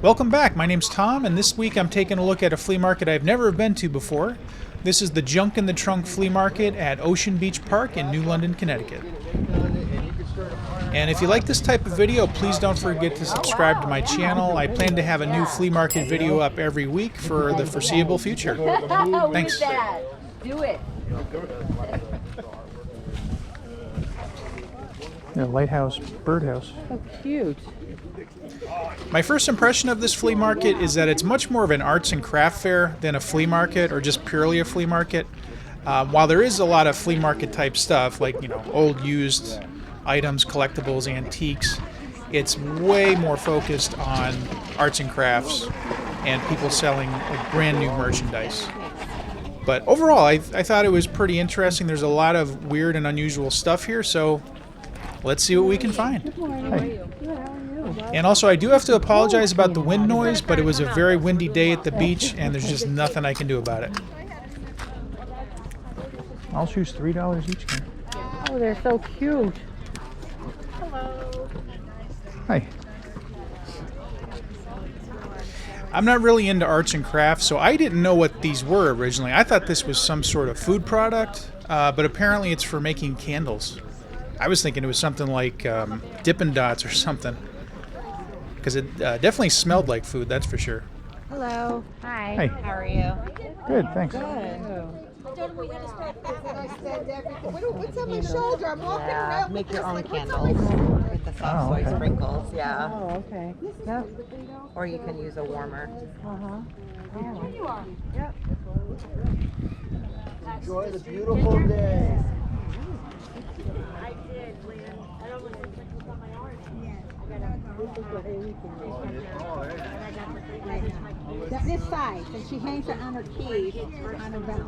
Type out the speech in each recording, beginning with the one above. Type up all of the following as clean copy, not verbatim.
Welcome back. My name's Tom, and this week I'm taking a look at a flea market I've never been to before. This is the Junk in the Trunk Flea Market at Ocean Beach Park in New London, Connecticut. And if you like this type of video, please don't forget to subscribe to my channel. I plan to have a new flea market video up every week for the foreseeable future. Thanks. Do it. Yeah, lighthouse, birdhouse. So cute. My first impression of this flea market is that it's much more of an arts and craft fair than a flea market or just purely a flea market. While there is a lot of flea market type stuff like, old used items, collectibles, antiques, it's way more focused on arts and crafts and people selling like brand new merchandise. But overall, I thought it was pretty interesting. There's a lot of weird and unusual stuff here, so let's see what we can find. Hi. And also, I do have to apologize about the wind noise, but it was a very windy day at the beach, and there's just nothing I can do about it. I'll choose $3 each. Oh, they're so cute. Hello. Hi. I'm not really into arts and crafts, so I didn't know what these were originally. I thought this was some sort of food product, but apparently it's for making candles. I was thinking it was something like Dippin' Dots or something, because it definitely smelled like food, that's for sure. Hello. Hi. Hey. How are you? Good, thanks. What's on my shoulder? I'm walking around. Make your own like, candles with the soft soy okay. sprinkles. Yeah. Oh, okay. Yeah. Or you can use a warmer. Here you are. Yep. Enjoy the beautiful day. I did, Lynn. I don't want to put on my arm. This side, and she hangs it on her keys on her belt.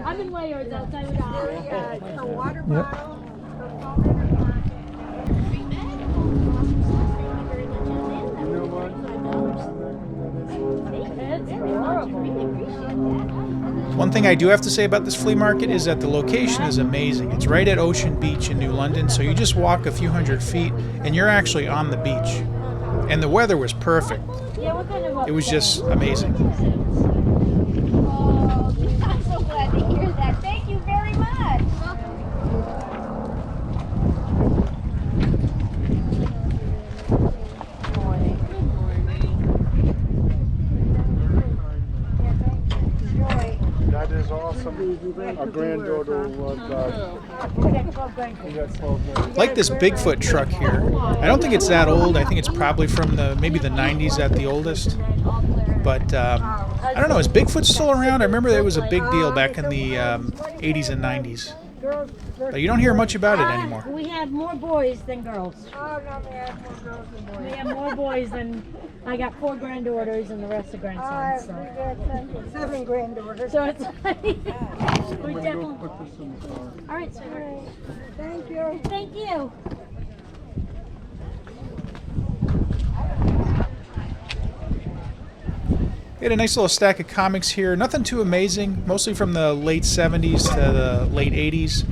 I'm in layers outside with her water bottle, her phone in her One thing I do have to say about this flea market is that the location is amazing. It's right at Ocean Beach in New London, so you just walk a few hundred feet and you're actually on the beach. And the weather was perfect. It was just amazing. Oh, I'm so glad to hear that. Thank you very much. That is awesome. Our granddaughter was, Like this Bigfoot truck here. I don't think it's that old. I think it's probably from maybe the 90s at the oldest. But I don't know, is Bigfoot still around? I remember it was a big deal back in the 80s and 90s. But you don't hear much about it anymore. We had more boys than girls. Oh, no, we have more girls than boys. We had more boys than I got 4 granddaughters and the rest are grandsons. We So, got 7 granddaughters. so it's like we definitely. All right, sweetheart. Thank you. Thank you. We had a nice little stack of comics here. Nothing too amazing, mostly from the late 70s to the late 80s.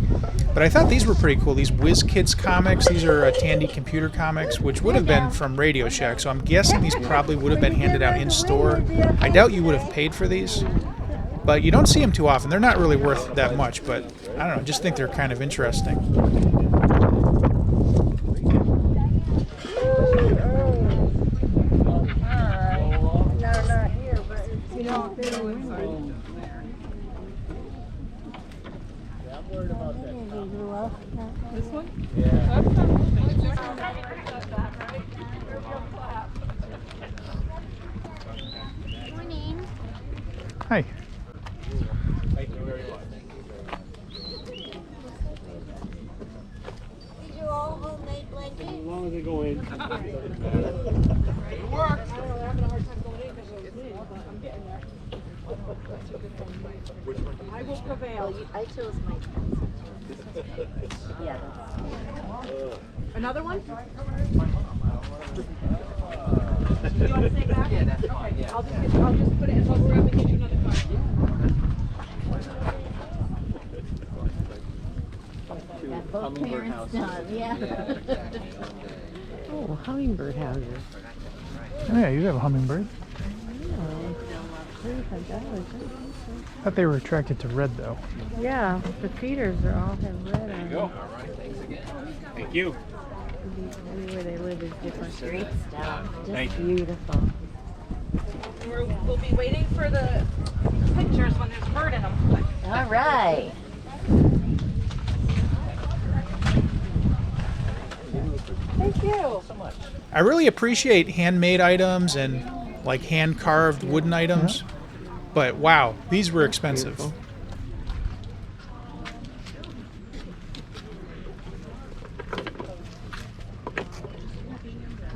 But I thought these were pretty cool. These Whiz Kids comics, these are Tandy computer comics, which would have been from Radio Shack. So I'm guessing these probably would have been handed out in store. I doubt you would have paid for these. But you don't see them too often. They're not really worth that much, but I don't know, I just think they're kind of interesting. This one? Morning. Hi. These are all homemade blankets. as long as they go in. I will prevail. I chose my yeah. Another one? You want to stay back? Yeah, that's fine. Okay. I'll just put it in the room and get you another card. Got both parents done, yeah. Oh, hummingbird houses. Oh yeah, you have a hummingbird. I thought they were attracted to red though. Yeah, the feeders are all have red on them. Thank you. Maybe where they live is different. Great stuff. Just beautiful. We'll be waiting for the pictures when there's bird in them. All right. Thank you. I really appreciate handmade items and like hand carved wooden items, but wow, these were expensive.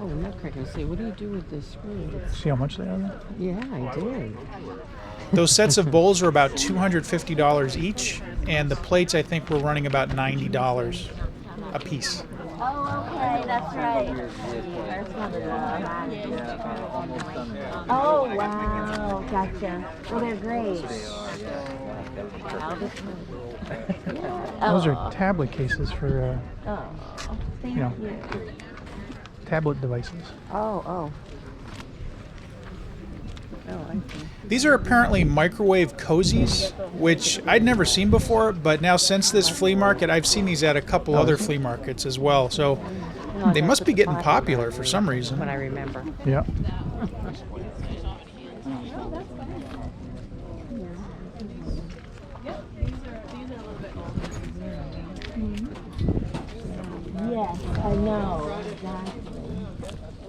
Oh, nutcracker. See, what do you do with this screw? See how much they are? Yeah, I did. Those sets of bowls are about $250 each, and the plates I think were running about $90 a piece. Oh, okay, that's right. Oh, wow, gotcha. Well, they're great. Those are tablet cases for, Oh, thank you know, you. tablet devices. Oh. These are apparently microwave cozies, which I'd never seen before, but now since this flea market, I've seen these at a couple other flea markets as well. So they must be getting popular for some reason. What I remember. Yeah. Yes, I know. Exactly.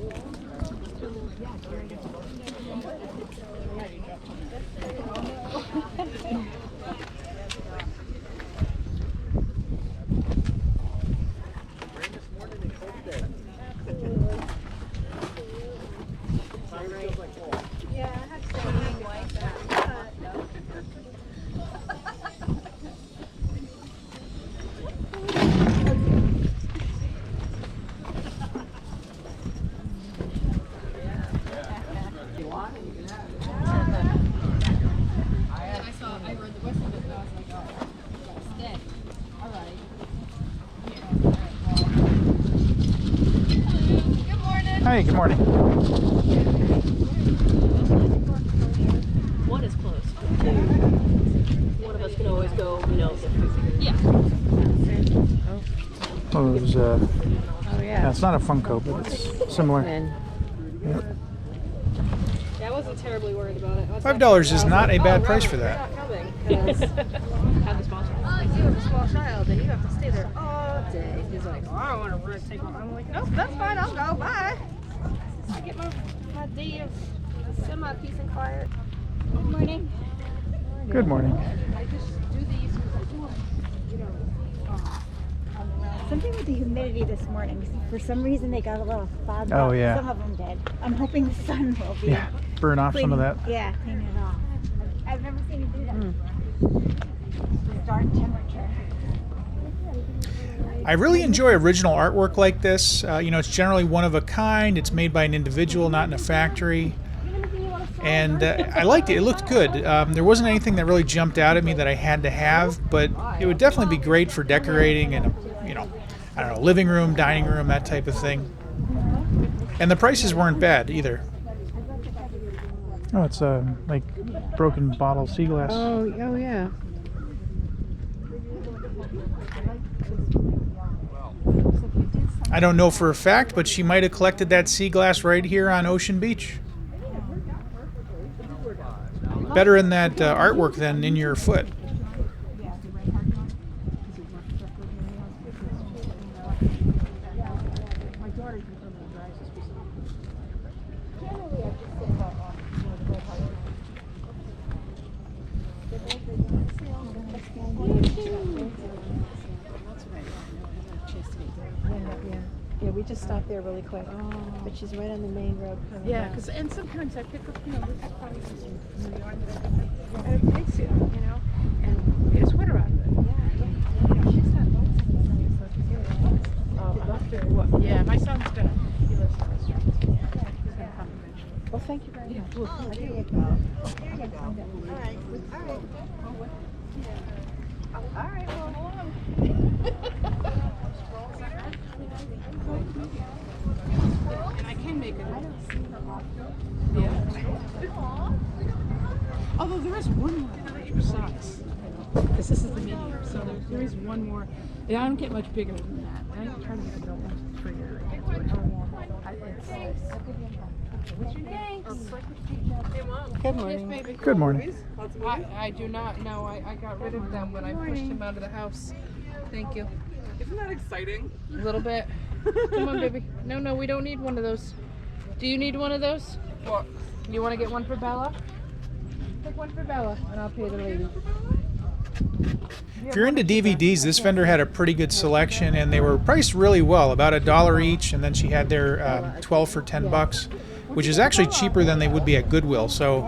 Hi, good morning. One is close. One of us can always go, Yeah. Oh, it was, Oh, yeah, yeah. it's not a Funko, but it's similar. And Yeah, I wasn't terribly worried about it. $5 is not a bad price for that. Not coming. Have the sponsor. Oh, you have a small child and you have to stay there all day. He's like, oh, I don't want to take one. I'm like, nope, that's fine. I'll go. Bye. I get my day of semi-peace and quiet. Good morning. Good morning. I just do these because I do them, Something with the humidity this morning. For some reason, they got a little fogged Oh, up. yeah. Some of them did. I'm hoping the sun will be. Yeah, burn off some of that. Yeah, clean it off. I've never seen it do that. The dark temperature. I really enjoy original artwork like this. It's generally one of a kind. It's made by an individual, not in a factory. And I liked it. It looked good. There wasn't anything that really jumped out at me that I had to have, but it would definitely be great for decorating and, I don't know, living room, dining room, that type of thing. And the prices weren't bad either. Oh, it's like broken bottle sea glass. oh yeah. I don't know for a fact, but she might have collected that sea glass right here on Ocean Beach. Better in that artwork than in your foot. Yeah, we just stopped there really quick. But she's right on the main road. Yeah, because and sometimes I pick up, this is probably some New York, and a big suit, and get a sweater out of it. Yeah, she's got boats in the summer, so she's what? Yeah, my son's gonna. He lives in the street. He's gonna come eventually. Well, thank you very much. Oh, there you go. There you go. All right. All right. All right, well, hold on. And I can make it. Yeah. Although there is one more size. Because this is the medium, so there is one more. Yeah, I don't get much bigger than that. I try to make a double trigger. What's your name? Good morning. Good morning. I do not know. I got rid of them when I pushed him out of the house. Thank you. Isn't that exciting? A little bit. Come on, baby. No, we don't need one of those. Do you need one of those? What? You want to get one for Bella? Pick one for Bella, and I'll pay the lady. If you're into DVDs, this vendor had a pretty good selection, and they were priced really well, about $1 each, and then she had their 12 for $10, which is actually cheaper than they would be at Goodwill. So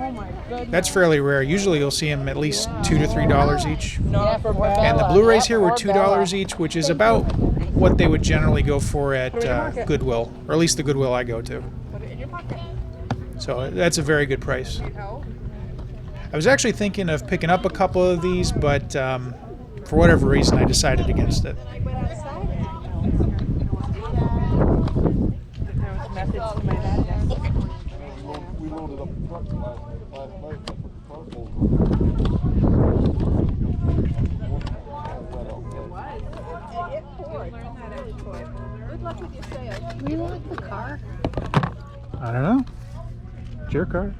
that's fairly rare. Usually you'll see them at least $2 to $3 each. Not for And the Blu-rays here were $2 each, which is about what they would generally go for at Goodwill, or at least the Goodwill I go to. Put it in your pocket. So that's a very good price. Need help? I was actually thinking of picking up a couple of these, but for whatever reason, I decided against it. There was methods to my madness. We loaded up the truck last night. We lock the car. I don't know. It's your car.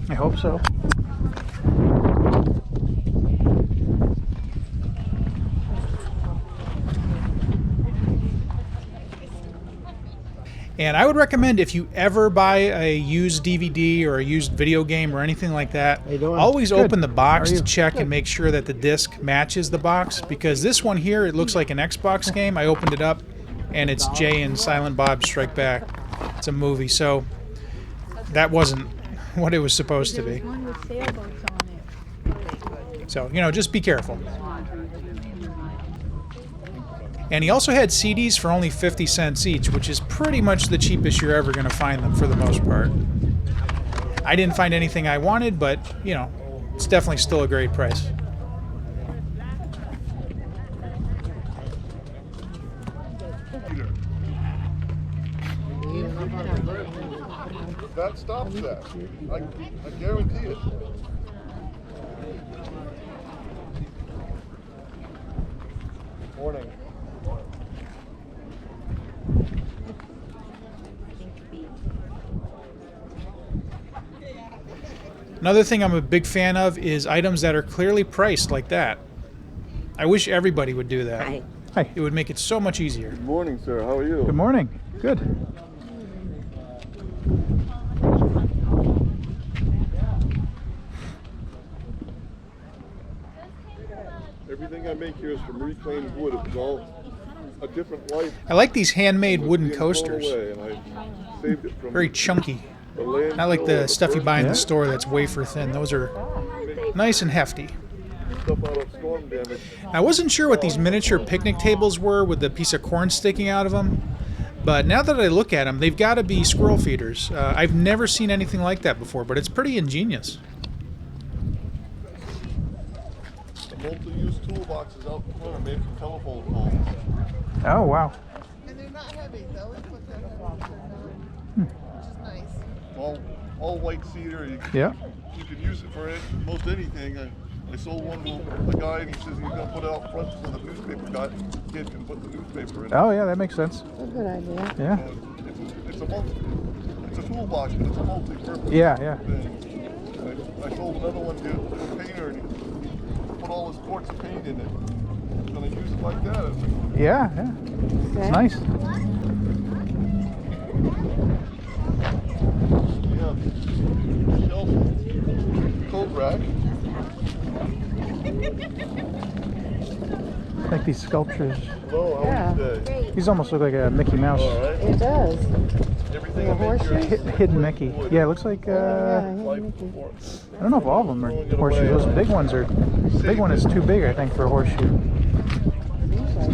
I hope so. And I would recommend, if you ever buy a used DVD or a used video game or anything like that, always open the box to check and make sure that the disc matches the box. Because this one here, it looks like an Xbox game. I opened it up, and it's Jay and Silent Bob Strike Back. It's a movie, so that wasn't what it was supposed to be. One with sailboats on it. So, just be careful. And he also had CDs for only 50 cents each, which is pretty much the cheapest you're ever going to find them for the most part. I didn't find anything I wanted, but, it's definitely still a great price. That stops that. I guarantee it. Morning. Another thing I'm a big fan of is items that are clearly priced like that. I wish everybody would do that. Hi. Hi. It would make it so much easier. Good morning, sir. How are you? Good morning. Good. Everything I make here is from reclaimed wood. It was all a different life. I like these handmade wooden Being thrown coasters. away, and I saved it from Very chunky. the landfill Not like or the stuff you buy in the first store that's wafer thin. Those are nice and hefty. stuff out of storm damage. I wasn't sure what these miniature picnic tables were with the piece of corn sticking out of them, but now that I look at them, they've got to be squirrel feeders. I've never seen anything like that before, but it's pretty ingenious. The multi-use toolboxes out in front are made from telephone poles. Oh, wow. And they're not heavy, though. It's what they're which is nice. All white cedar. Yeah. You can use it for most anything. I sold one to a guy, and he says he's going to put it out front so the newspaper kid can put the newspaper in it. Oh, yeah, that makes sense. That's a good idea. Yeah. It's a toolbox, but it's a multi-purpose Yeah. thing. I sold another one to a painter, and he put all his quartz paint in it. He's going to use it like that. Yeah. It's nice. We have shelf coat rack. Like these sculptures. Hello, how are you today? These almost look like a Mickey Mouse. All right. It does. Everything The I make here is Hidden Mickey. Yeah, it looks like, life before. I don't know if all of them are horseshoes. Those big ones are, the big one is too big, I think, for a horseshoe. Seems like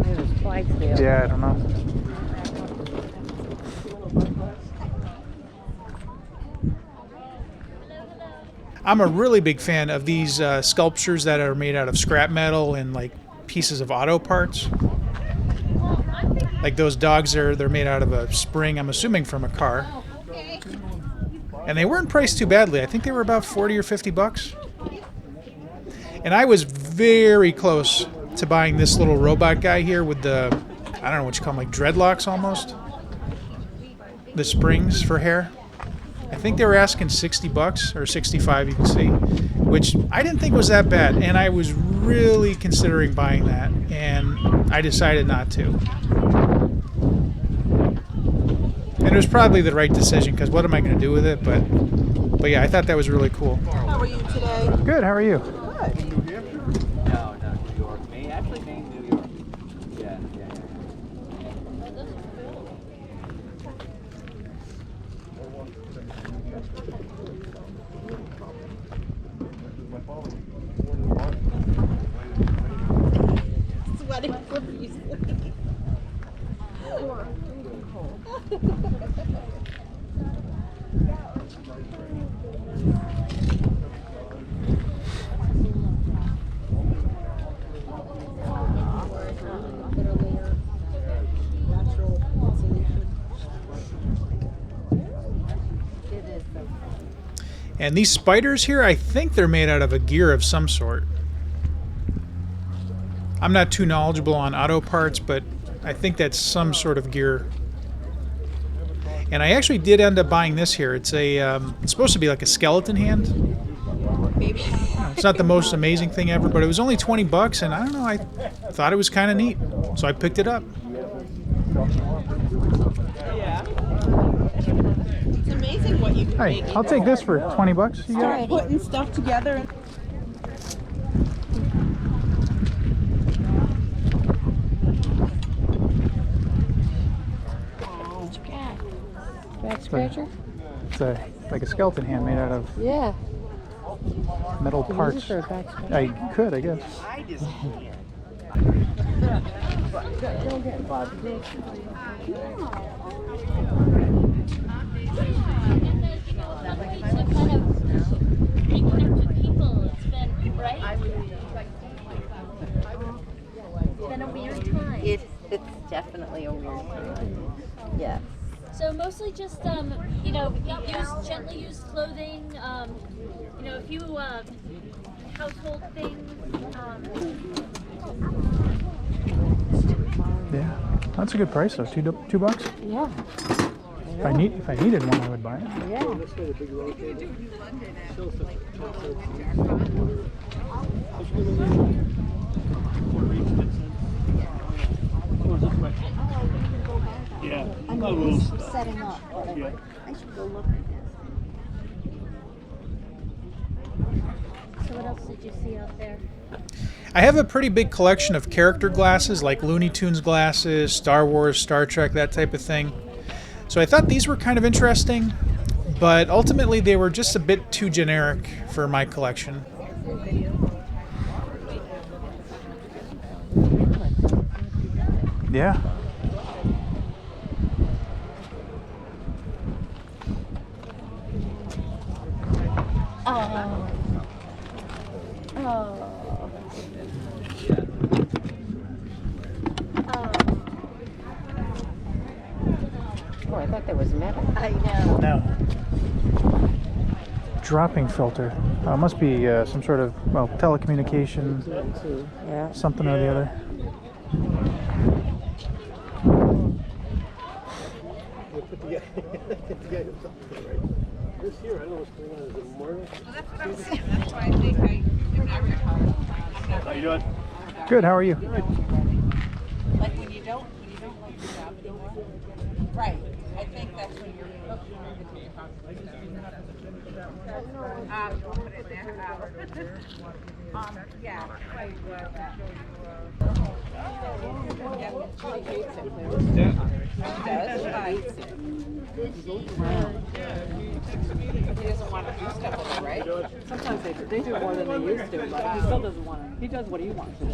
it was Clydesdale. Yeah, I don't know. I'm a really big fan of these sculptures that are made out of scrap metal and like pieces of auto parts. Like those dogs they're made out of a spring, I'm assuming from a car. And they weren't priced too badly. I think they were about 40 or 50 bucks. And I was very close to buying this little robot guy here with the, I don't know what you call them, like dreadlocks almost. The springs for hair. I think they were asking 60 bucks or 65, you can see, which I didn't think was that bad. And I was really considering buying that, and I decided not to. And it was probably the right decision, because what am I going to do with it? But yeah, I thought that was really cool. How are you today? Good, how are you? Good. No, not New York. Maine, actually Maine, New York. Yeah. Sweating profusely. And these spiders here, I think they're made out of a gear of some sort. I'm not too knowledgeable on auto parts, but I think that's some sort of gear. And I actually did end up buying this here. It's it's supposed to be like a skeleton hand. Maybe. It's not the most amazing thing ever, but it was only 20 bucks, and I don't know, I thought it was kind of neat, so I picked it up. It's amazing what you can Hey, make. I'll take this for 20 bucks. You got it? Start putting stuff together. Back scratcher? It's like a skeleton hand made out of Yeah. metal Can you use parts. it for a back scratcher? I could, I guess. It's definitely a weird time. Yes. So mostly just, gently used clothing, a few household things. Yeah, that's a good price though. Two bucks. Yeah. If I needed one, I would buy it. Yeah. Setting up. I should go look at this. So what else did you see out there? I have a pretty big collection of character glasses, like Looney Tunes glasses, Star Wars, Star Trek, that type of thing. So I thought these were kind of interesting, but ultimately they were just a bit too generic for my collection. Yeah. Oh, I thought there was metal. I know. No. Dropping filter. Must be some sort of, well, telecommunication, Yeah. something or the other. How you doing? Good, how are you? Like when you don't like your job anymore. Right. I think that's when you're yeah. He doesn't want to do stuff with it, right? Sometimes they do more than they used to, but he still doesn't want to. He does what he wants to do.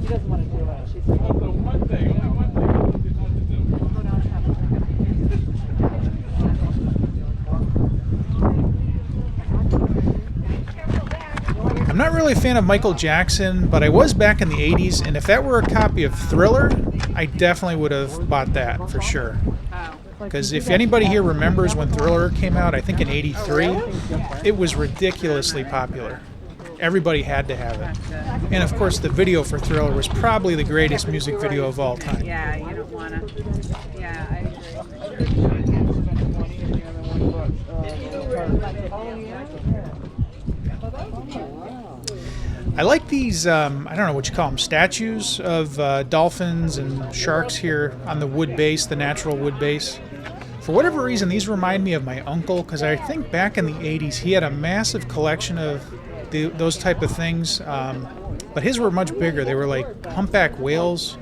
He doesn't want to do it. She's like, oh, I'm not really a fan of Michael Jackson, but I was back in the 80s, and if that were a copy of Thriller, I definitely would have bought that for sure. Because if anybody here remembers when Thriller came out, I think in '83, it was ridiculously popular. Everybody had to have it. And of course, the video for Thriller was probably the greatest music video of all time. Yeah, you don't want to. Yeah, I agree. I like these, I don't know what you call them, statues of dolphins and sharks here on the wood base, the natural wood base. For whatever reason, these remind me of my uncle, because I think back in the 80s, he had a massive collection of those type of things, but his were much bigger. They were like humpback whales.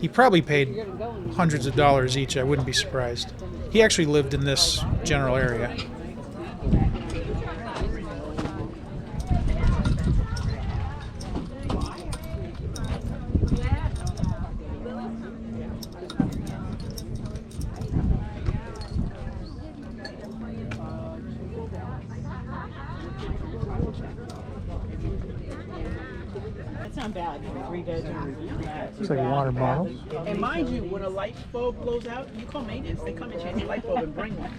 He probably paid hundreds of dollars each. I wouldn't be surprised. He actually lived in this general area. That's not bad. 3 days in review. Looks like a water bottle. And mind you, when a light bulb blows out, you call maintenance. They come and change the light bulb and bring one.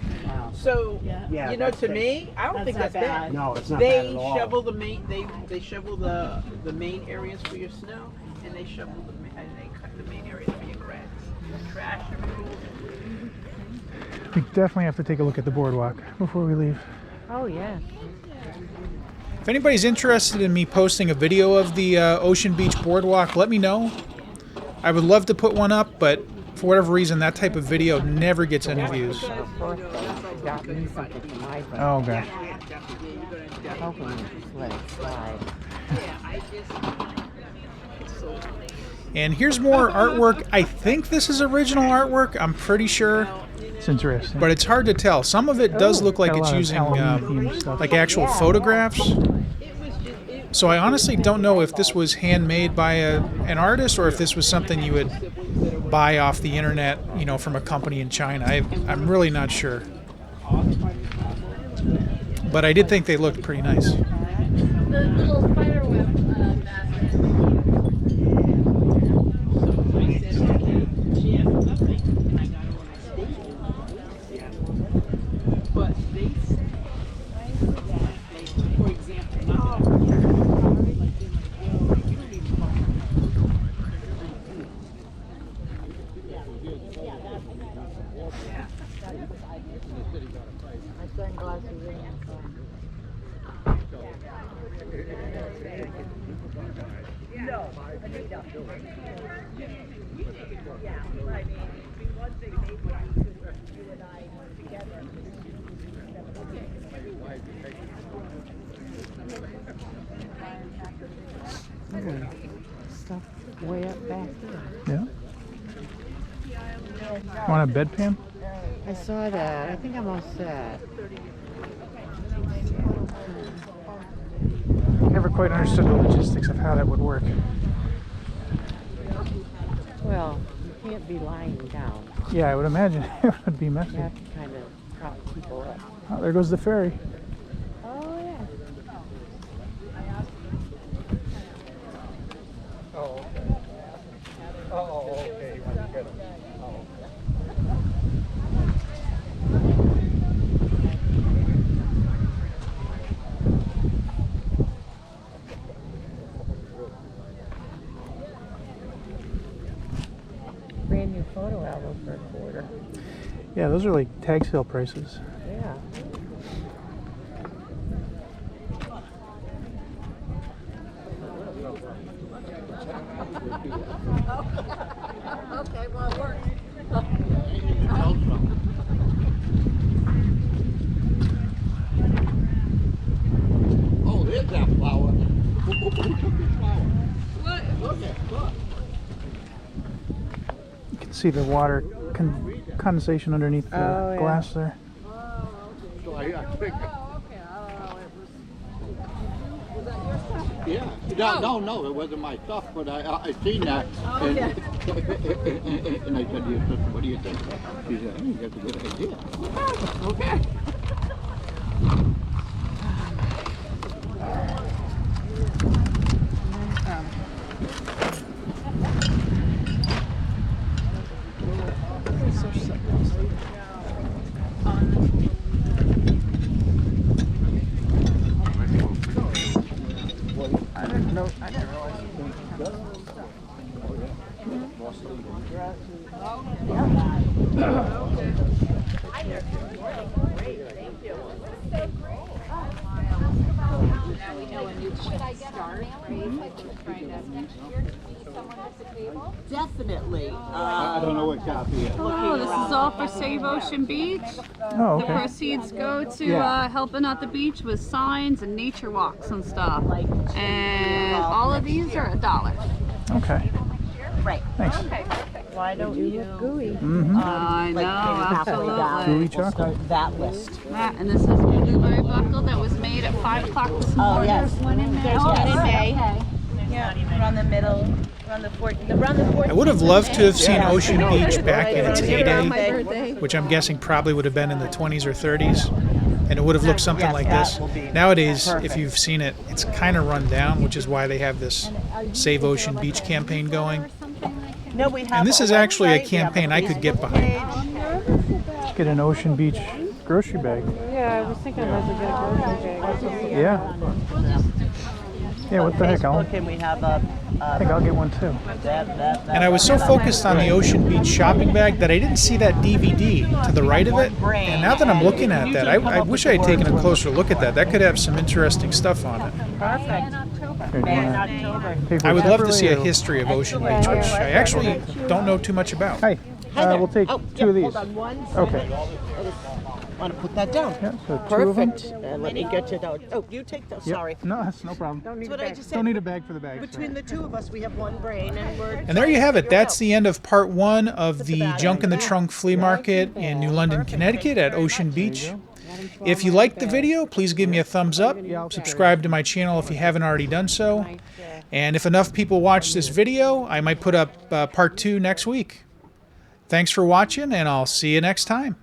So, you know, to me, I don't think that's bad. No, it's not bad at all. They shovel the main. They shovel the main areas for your snow, and they shovel and they cut the main areas for your grass, trash removal. We definitely have to take a look at the boardwalk before we leave. Oh, yeah. If anybody's interested in me posting a video of the Ocean Beach Boardwalk, let me know. I would love to put one up, but for whatever reason, that type of video never gets any views. Got me something for my phone. Oh, gosh. Hoping you just let it slide. And here's more artwork. I think this is original artwork. I'm pretty sure. It's interesting. But it's hard to tell. Some of it does look like Got a it's lot of using Halloween-themed stuff. like actual photographs. So I honestly don't know if this was handmade by an artist or if this was something you would buy off the internet, you know, from a company in China. I'm really not sure. But I did think they looked pretty nice. The little spider web basket. But they say, for example, My sunglasses in. Stuff way up back there. Yeah. Want a bedpan? I saw that. I think I'm all set. Never quite understood the logistics of how that would work. Well, you can't be lying down. Yeah, I would imagine it would be messy. You have to kind of prop people up. Oh, there goes the ferry. Oh, yeah. Brand new photo album for a quarter. Yeah, those are like tag sale prices. Yeah. Okay, well, it works. Oh, there's that flower. You can see the water condensation underneath the Oh, yeah. glass there. So I think. Yeah, no, it wasn't my stuff, but I seen that. And, and I said, what do you think? She said, I think that's a good idea. Okay. Definitely. I don't know what copy it is. Oh, this is all for Save Ocean Beach. Oh, The okay. proceeds go to Yeah. helping out the beach with signs and nature walks and stuff. And all of these are $1. Okay. Right. Thanks. Okay, perfect. Why don't you look gooey? Mm-hmm. I know, absolutely. Gooey chocolate. Start that list. That, and this is the blueberry buckle that was made at 5 o'clock this morning. Oh, yes. There's one in May. There's one in May. Okay. Yeah, around the middle, around the 14th. I would have loved to have seen Ocean Beach back in its My heyday, birthday. which I'm guessing probably would have been in the 20s or 30s, and it would have looked something Yes, like that this. will be Nowadays, if perfect. you've seen it, it's kind of run down, which is why they have this Save Ocean Beach campaign going. No, we have And this is a actually a website, we have campaign I could get Facebook behind. page. Let's get an Ocean Beach grocery bag. Yeah, I was thinking I might as well get a grocery bag. Yeah. Yeah, what the heck? Facebook, and we have a. I think I'll get one too. And I was so focused on the Ocean Beach shopping bag that I didn't see that DVD to the right of it. And now that I'm looking at that, I wish I had taken a closer look at that. That could have some interesting stuff on it. Perfect. Here, do you In wanna October. pay for I it would love to see a separately or- history of Ocean Beach, which I actually don't know too much about. Hi. We'll take Oh, two of these. Hold on one Okay. second. Want to put that down? Yeah, so two of them. Perfect. And let me get you those. Oh, you take those. Yep. Sorry. No, that's no problem. That's what I just said. Don't need a bag for the bags. Between the two of us, we have one brain, and we're. And there you have it. That's the end of part 1 of the Junk in the Trunk Flea Market in New London, Connecticut at Ocean Beach. If you liked the video, please give me a thumbs up. Subscribe to my channel if you haven't already done so. And if enough people watch this video, I might put up part 2 next week. Thanks for watching, and I'll see you next time.